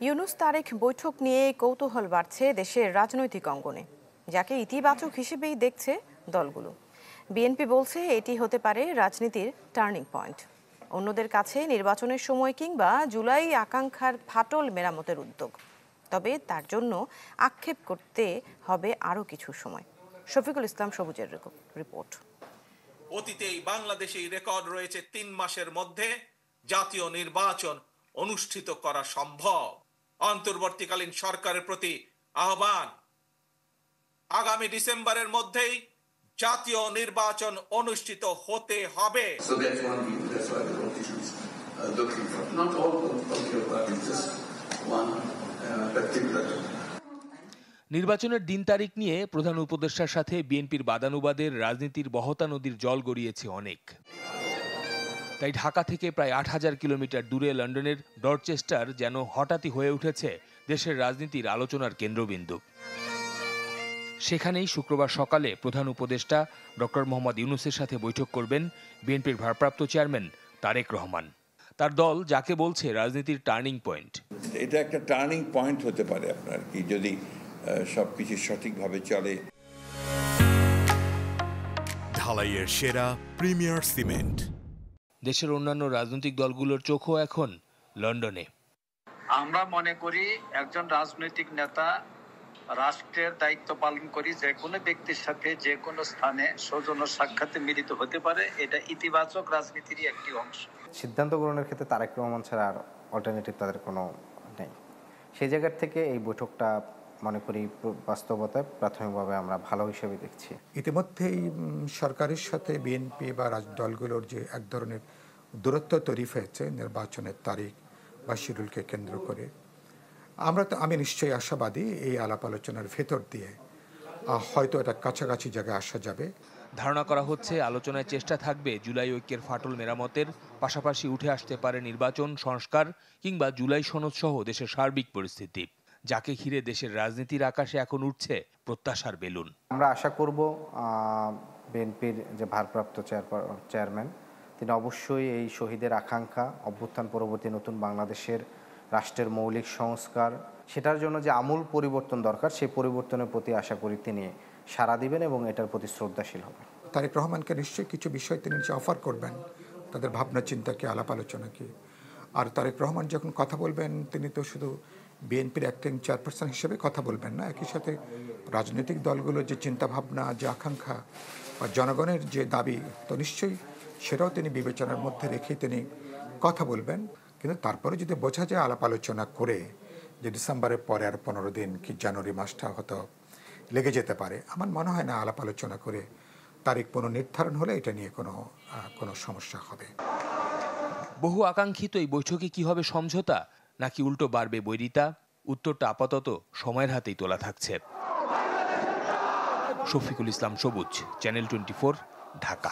ইউনূস তারেক বৈঠক নিয়ে কৌতূহল বাড়ছে দেশের রাজনৈতিক অঙ্গনে, যাকে ইতিবাচক হিসেবেই দেখছে দলগুলো। বিএনপি বলছে এটি হতে পারে রাজনীতির টার্নিং পয়েন্ট। অন্যদের কাছে নির্বাচনের সময় কিংবা জুলাই আকাঙ্ক্ষার ফাটল মেরামতের উদ্যোগ। তবে তার জন্য আক্ষেপ করতে হবে আরও কিছু সময়। শফিকুল ইসলাম সবুজের রিপোর্ট। অতীতেই বাংলাদেশেই রেকর্ড রয়েছে ৩ মাসের মধ্যে জাতীয় নির্বাচন অনুষ্ঠিত করা সম্ভব। অন্তর্বর্তীকালীন সরকারের প্রতি আহ্বান, আগামী ডিসেম্বরের মধ্যেই জাতীয় নির্বাচন অনুষ্ঠিত হতে হবে। নির্বাচনের দিন তারিখ নিয়ে প্রধান উপদেষ্টার সাথে বিএনপির বাদানুবাদের রাজনীতির বহতা নদীর জল গড়িয়েছে অনেক। তাই ঢাকা থেকে প্রায় ৮,০০০ কিলোমিটার দূরে লন্ডনের ডরচেস্টার যেন হঠাৎই হয়ে উঠেছে দেশের রাজনীতির আলোচনার কেন্দ্রবিন্দু। সেখানেই শুক্রবার সকালে প্রধান উপদেষ্টা ডক্টর মোহাম্মদ ইউনূসের সাথে বৈঠক করবেন বিএনপির ভারপ্রাপ্ত চেয়ারম্যান তারেক রহমান। তার দল যাকে বলছে রাজনীতির টার্নিং পয়েন্ট। এটা একটা টার্নিং পয়েন্ট হতে পারে আপনার কি, যদি সবকিছু সঠিকভাবে চলে। ঢালাইয়ের সেরা প্রিমিয়ার সিমেন্ট। দেশের অন্যান্য রাজনৈতিক দলগুলোর চোখও এখন লন্ডনে। আমরা মনে করি একজন রাজনৈতিক নেতা রাষ্ট্রের দায়িত্ব পালন করি যে কোনো ব্যক্তির সাথে যে কোনো স্থানে সৌজন্য সাক্ষাতে মিলিত হতে পারে। এটা ইতিবাচক রাজনীতিরই একটি অংশ। সিদ্ধান্ত গ্রহণের ক্ষেত্রে তারেক রহমান ছাড়া আর অল্টারনেটিভ তাদের কোনো নেই। সেই জায়গার থেকে এই বৈঠকটা মনে করি বাস্তবতায় প্রাথমিকভাবে আমরা ভালো হিসেবে দেখছি। ইতিমধ্যেই সরকারের সাথে বিএনপি বা দলগুলোর যে এক ধরনের দূরত্ব তৈরি হয়েছে নির্বাচনের তারিখ বা শিডিউলকে কেন্দ্র করে, আমি নিশ্চয়ই আশাবাদী এই আলাপ আলোচনার ভেতর দিয়ে হয়তো এটা কাছাকাছি জায়গায় আসা যাবে। ধারণা করা হচ্ছে আলোচনায় চেষ্টা থাকবে জুলাই ঐক্যের ফাটল মেরামতের, পাশাপাশি উঠে আসতে পারে নির্বাচন সংস্কার কিংবা জুলাই সনদ সহ দেশের সার্বিক পরিস্থিতি, যাকে ঘিরে দেশের রাজনীতির আকাশে এখন উঠছে প্রত্যাশার বেলুন। আমরা আশা করব বিএনপির যে ভারপ্রাপ্ত চেয়ারম্যান তিনি অবশ্যই এই শহীদের আকাঙ্ক্ষা, অভ্যুত্থান পরবর্তী নতুন বাংলাদেশের রাষ্ট্রের মৌলিক সংস্কার, সেটার জন্য যে আমূল পরিবর্তন দরকার সেই পরিবর্তনের প্রতি আশা করি তিনি সাড়া দিবেন এবং এটার প্রতি শ্রদ্ধাশীল হবেন। তারেক রহমানকে নিশ্চয়ই কিছু বিষয় তিনি অফার করবেন, তাদের ভাবনা চিন্তাকে, আলাপ আলোচনাকে। আর তারেক রহমান যখন কথা বলবেন তিনি তো শুধু বিএনপির অ্যাক্টিং চেয়ারপারসন হিসেবে কথা বলবেন না, একই সাথে রাজনৈতিক দলগুলোর যে চিন্তাভাবনা, যে আকাঙ্ক্ষা বা জনগণের যে দাবি, তো নিশ্চয়ই সেটাও তিনি বিবেচনার মধ্যে রেখে তিনি কথা বলবেন। কিন্তু তারপরে যদি বোঝা যায় আলাপ আলোচনা করে যে ডিসেম্বরের পরে আর 15 দিন কি জানুয়ারি মাসটা হয়তো লেগে যেতে পারে, আমার মনে হয় না আলাপ আলোচনা করে তারিখ পুনর্নির্ধারণ হলে এটা নিয়ে কোনো সমস্যা হবে। বহু আকাঙ্ক্ষিত এই বৈঠকে কি হবে সমঝোতা, নাকি উল্টো বাড়বে বৈরিতা? উত্তরটা আপাতত সময়ের হাতেই তোলা থাকছে। শফিকুল ইসলাম সবুজ, চ্যানেল 24, ঢাকা।